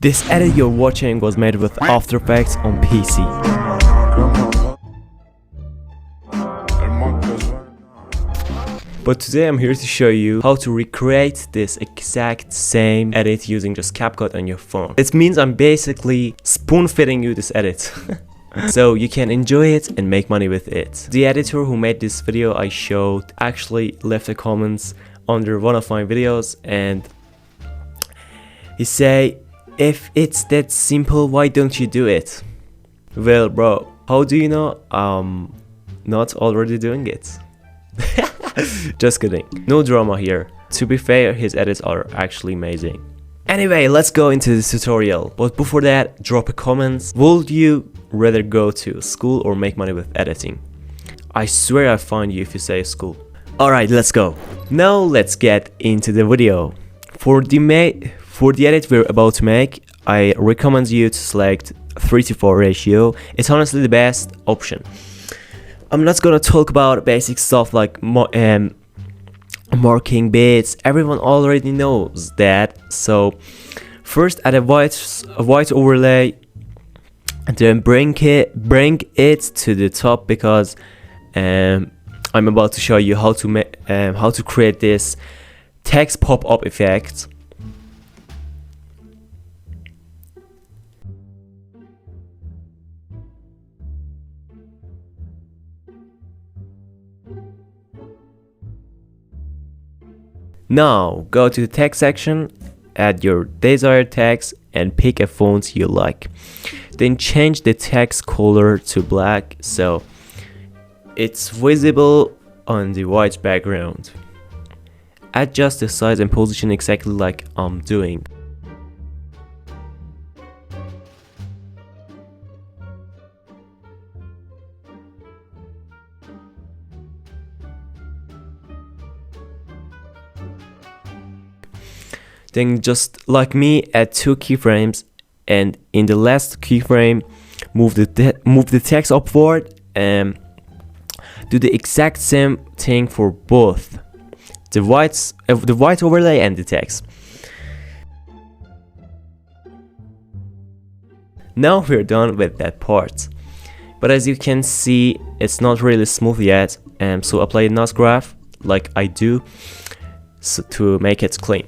This edit you're watching was made with After Effects on PC. But today I'm here to show you how to recreate this exact same edit using just CapCut on your phone. It means I'm basically spoon-feeding you this edit. So you can enjoy it and make money with it. The editor who made this video I showed actually left a comment under one of my videos, and he say, if it's that simple, why don't you do it? Well bro, how do you know I'm not already doing it? Just kidding, no drama here. To be fair, his edits are actually amazing. Anyway, let's go into this tutorial. But before that, drop a comment. Would you rather go to school or make money with editing? I swear I find you if you say school. Alright, let's go. Now let's get into the video. For the edit we're about to make, I recommend you to select 3:4 ratio. It's honestly the best option. I'm not gonna talk about basic stuff like marking bits. Everyone already knows that. So first add a white overlay, and then bring it to the top, because I'm about to show you how to create this text pop-up effect. Now go to the text section, add your desired text and pick a font you like. Then change the text color to black so it's visible on the white background. Adjust the size and position exactly like I'm doing. Then just like me, add 2 keyframes, and in the last keyframe move the text upward and do the exact same thing for both the white overlay and the text. Now we're done with that part, but as you can see it's not really smooth yet, so apply a notch graph like I do, so to make it clean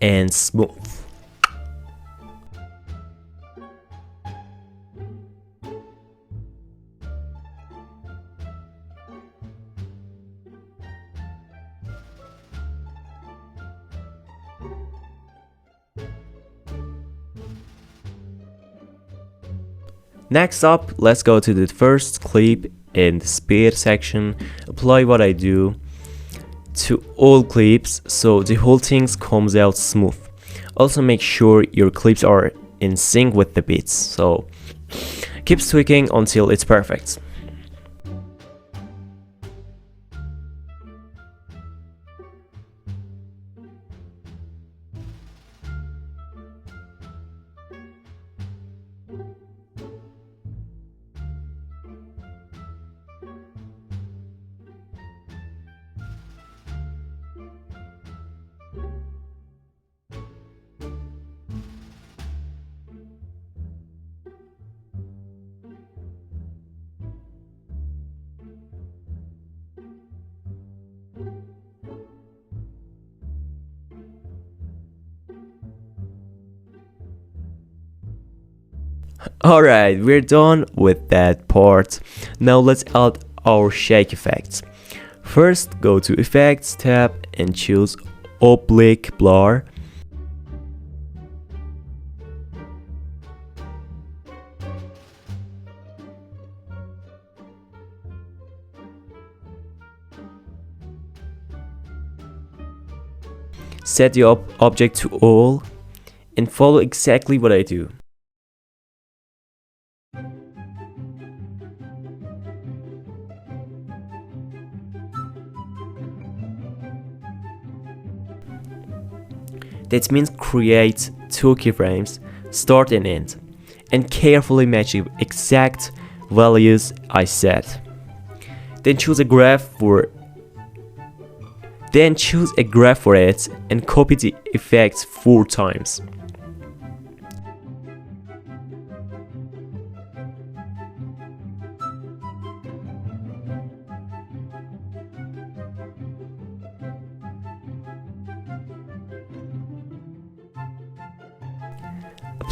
and smooth. Next up, let's go to the first clip in the speed section. Apply what I do to all clips so the whole thing comes out smooth. Also make sure your clips are in sync with the beats, so keep tweaking until it's perfect. Alright, we're done with that part. Now let's add our shake effects. First, go to Effects tab and choose Oblique Blur. Set the object to all and follow exactly what I do. That means create 2 keyframes, start and end, and carefully match the exact values I set. Then choose a graph for it and copy the effects 4 times.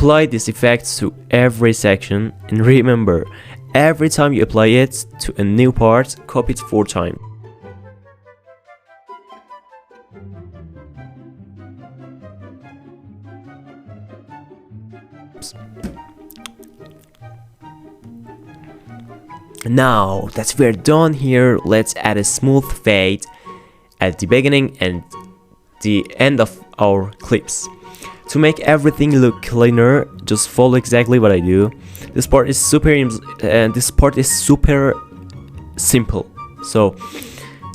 Apply this effect to every section, and remember, every time you apply it to a new part, copy it 4 times. Now that we're done here, let's add a smooth fade at the beginning and the end of our clips. To make everything look cleaner, just follow exactly what I do. This part is super simple, so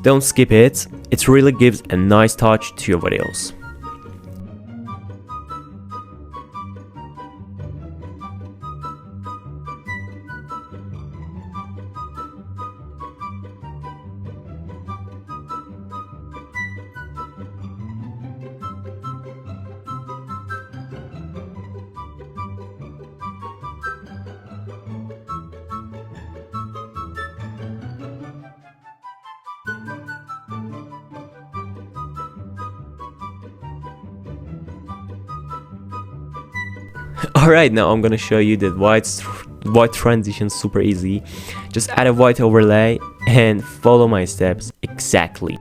don't skip it. It really gives a nice touch to your videos. Alright, now I'm gonna show you the white transition super easy. Just add a white overlay and follow my steps exactly.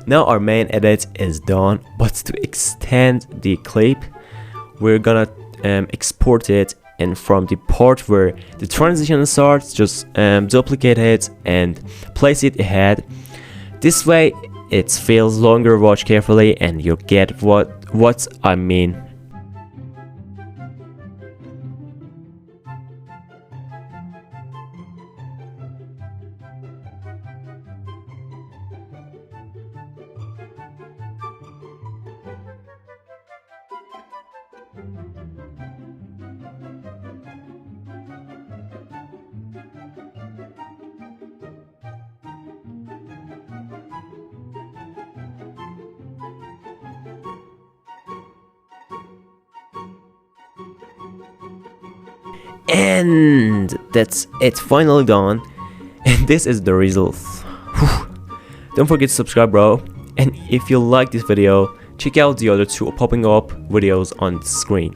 Now our main edit is done, but to extend the clip, we're gonna export it, and from the part where the transition starts, just duplicate it and place it ahead. This way it feels longer. Watch carefully and you'll get what I mean. And that's it, finally done, and this is the result. Whew. Don't forget to subscribe, bro, and if you like this video, check out the other 2 popping up videos on the screen.